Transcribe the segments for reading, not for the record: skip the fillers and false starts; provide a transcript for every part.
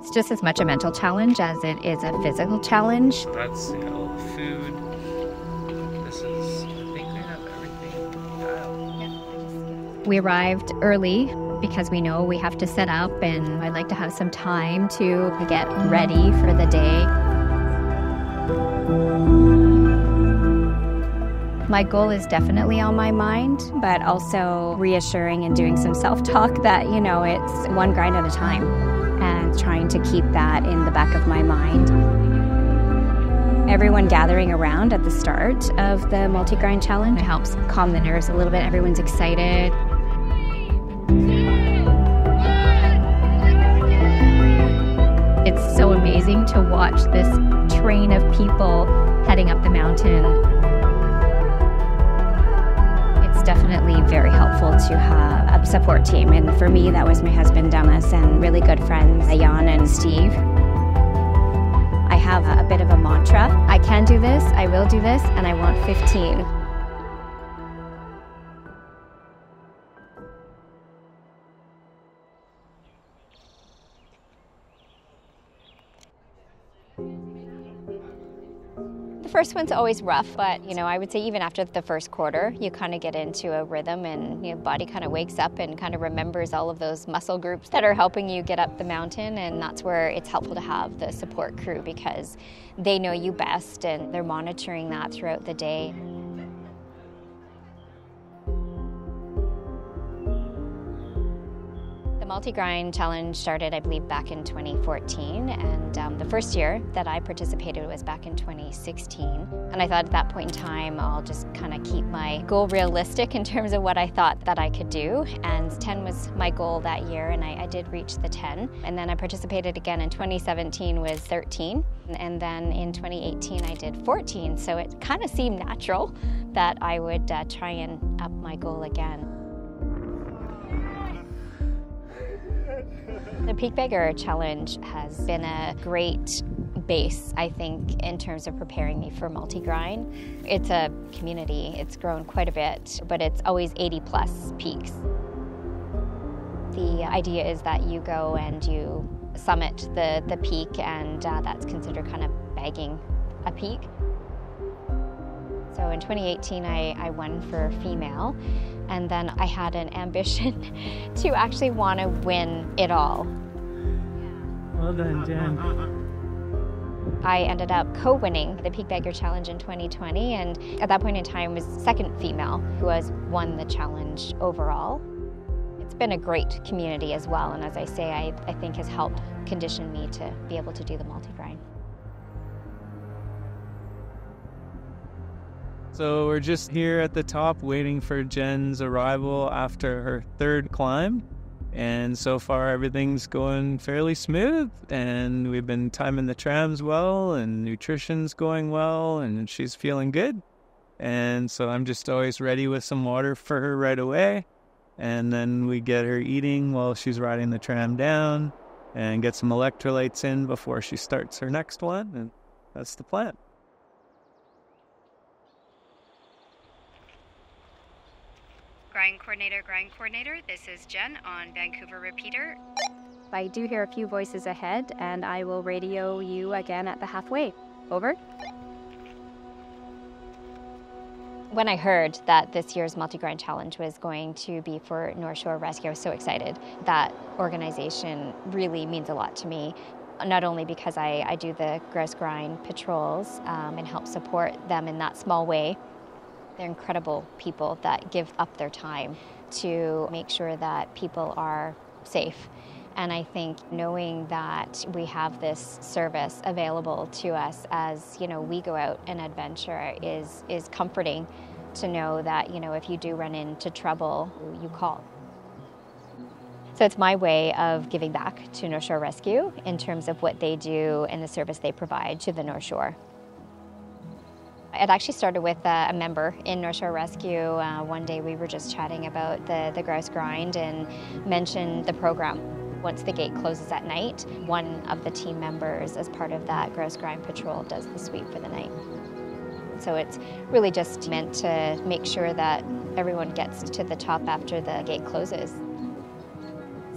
It's just as much a mental challenge as it is a physical challenge. That's food. This is, I think we have everything dialed. We arrived early because we know we have to set up, and I'd like to have some time to get ready for the day. My goal is definitely on my mind, but also reassuring and doing some self-talk that, you know, it's one grind at a time, and trying to keep that in the back of my mind. Everyone gathering around at the start of the multi-grind challenge helps calm the nerves a little bit. Everyone's excited. It's so amazing to watch this train of people heading up the mountain. It's definitely very helpful to have a support team, and for me that was my husband Demas and really good friends Jan and Steve. I have a bit of a mantra: I can do this, I will do this, and I want 15. The first one's always rough, but you know, I would say even after the first quarter, you kind of get into a rhythm, and your body kind of wakes up and kind of remembers all of those muscle groups that are helping you get up the mountain, and that's where it's helpful to have the support crew because they know you best and they're monitoring that throughout the day. The Multi-Grind Challenge started, I believe, back in 2014, and the first year that I participated was back in 2016. And I thought at that point in time, I'll just kind of keep my goal realistic in terms of what I thought that I could do. And 10 was my goal that year, and I did reach the 10. And then I participated again in 2017 was 13, and then in 2018 I did 14. So it kind of seemed natural that I would try and up my goal again. The Peak Beggar Challenge has been a great base, I think, in terms of preparing me for multi-grind. It's a community, it's grown quite a bit, but it's always 80+ peaks. The idea is that you go and you summit the peak, and that's considered kind of bagging a peak. So in 2018, I won for female, and then I had an ambition to actually want to win it all. Well done, Jen. I ended up co-winning the Peak Beggar Challenge in 2020, and at that point in time was the second female who has won the challenge overall. It's been a great community as well, and as I say, I think has helped condition me to be able to do the multi-grind. So we're just here at the top waiting for Jen's arrival after her third climb. And so far everything's going fairly smooth, and we've been timing the trams well, and nutrition's going well, and she's feeling good. And so I'm just always ready with some water for her right away. And then we get her eating while she's riding the tram down and get some electrolytes in before she starts her next one. And that's the plan. Grind coordinator, this is Jen on Vancouver repeater. I do hear a few voices ahead, and I will radio you again at the halfway. Over. When I heard that this year's Multi-Grind Challenge was going to be for North Shore Rescue, I was so excited. That organization really means a lot to me, not only because I do the Grouse Grind patrols and help support them in that small way. They're incredible people that give up their time to make sure that people are safe. And I think knowing that we have this service available to us as, you know, we go out and adventure is comforting to know that, you know, if you do run into trouble, you call. So it's my way of giving back to North Shore Rescue in terms of what they do and the service they provide to the North Shore. It actually started with a member in North Shore Rescue. One day we were just chatting about the Grouse Grind and mentioned the program. Once the gate closes at night, one of the team members, as part of that Grouse Grind patrol, does the sweep for the night. So it's really just meant to make sure that everyone gets to the top after the gate closes.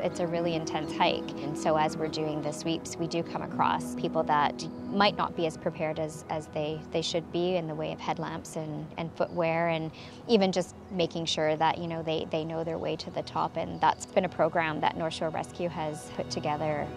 it's a really intense hike. And so as we're doing the sweeps, we do come across people that might not be as prepared as they should be in the way of headlamps and footwear, and even just making sure that, you know, they know their way to the top. And that's been a program that North Shore Rescue has put together.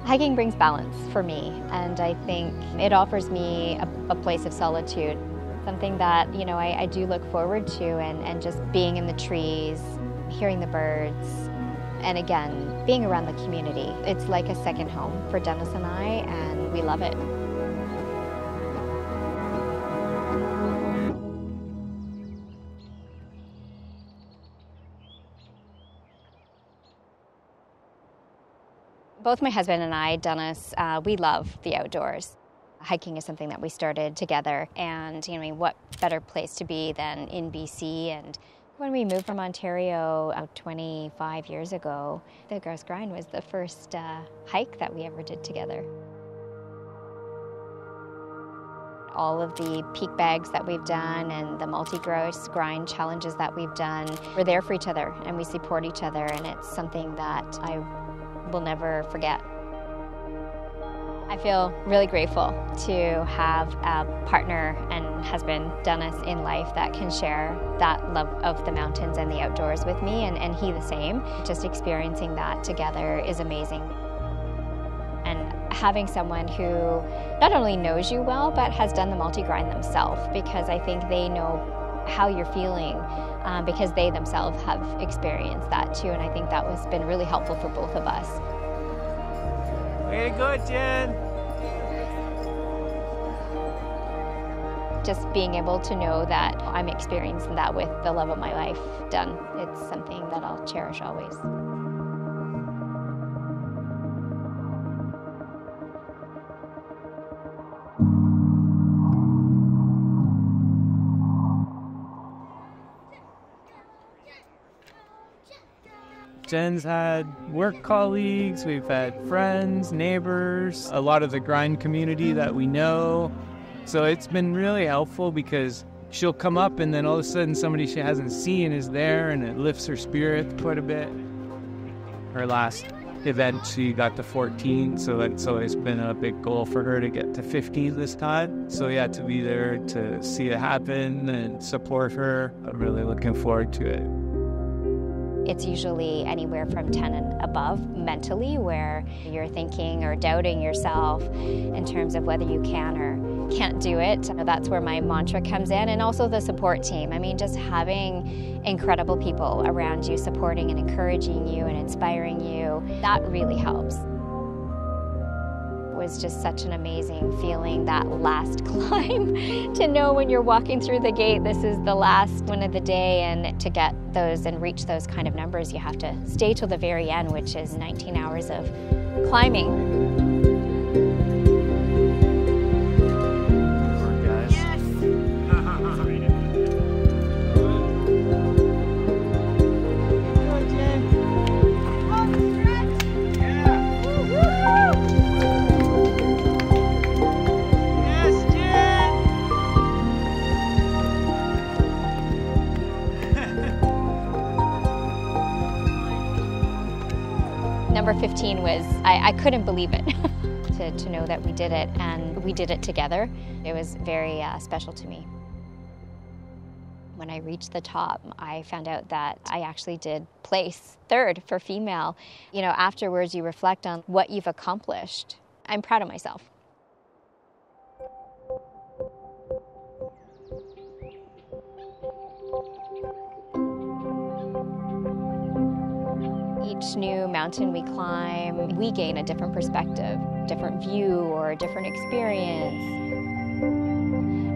Hiking brings balance for me, and I think it offers me a place of solitude, something that, you know, I do look forward to, and just being in the trees, hearing the birds, and again, being around the community. It's like a second home for Dennis and I, and we love it. Both my husband and I, Dennis, we love the outdoors. Hiking is something that we started together, and you know, I mean, what better place to be than in BC? And when we moved from Ontario 25 years ago, the Grouse Grind was the first hike that we ever did together. All of the peak bags that we've done and the Multi-Grouse Grind challenges that we've done, we're there for each other and we support each other, and it's something that I will never forget. I feel really grateful to have a partner and husband, Dennis, in life that can share that love of the mountains and the outdoors with me, and he the same. Just experiencing that together is amazing. And having someone who not only knows you well, but has done the multi-grind themselves, because I think they know how you're feeling, because they themselves have experienced that too, and I think that has been really helpful for both of us. Way to go, Jen! Just being able to know that I'm experiencing that with the love of my life done, it's something that I'll cherish always. Jen's had work colleagues, we've had friends, neighbors, a lot of the grind community that we know. So it's been really helpful because she'll come up and then all of a sudden somebody she hasn't seen is there, and it lifts her spirit quite a bit. Her last event, she got to 14, so that's always been a big goal for her to get to 15 this time. So yeah, to be there to see it happen and support her, I'm really looking forward to it. It's usually anywhere from 10 and above mentally, where you're thinking or doubting yourself in terms of whether you can or can't do it. That's where my mantra comes in, and also the support team. I mean, just having incredible people around you supporting and encouraging you and inspiring you, that really helps. It was just such an amazing feeling, that last climb, to know when you're walking through the gate, this is the last one of the day, and to get those and reach those kind of numbers, you have to stay till the very end, which is 19 hours of climbing. Number 15 was, I couldn't believe it to know that we did it, and we did it together. It was very special to me. When I reached the top, I found out that I actually did place third for female. You know, afterwards you reflect on what you've accomplished. I'm proud of myself. Each new mountain we climb, we gain a different perspective, different view, or a different experience.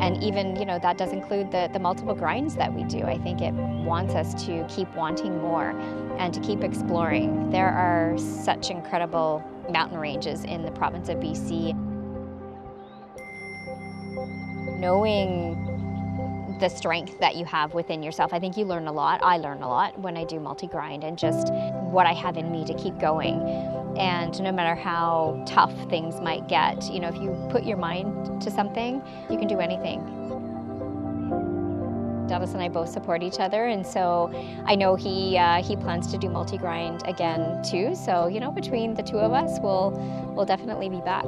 And even, you know, that does include the multiple grinds that we do. I think it wants us to keep wanting more and to keep exploring. There are such incredible mountain ranges in the province of BC. Knowing the strength that you have within yourself, I think you learn a lot. I learn a lot when I do multi-grind, and just what I have in me to keep going. And no matter how tough things might get, you know, if you put your mind to something, you can do anything. Dallas and I both support each other, and so I know he plans to do multi-grind again too. So between the two of us, we'll definitely be back.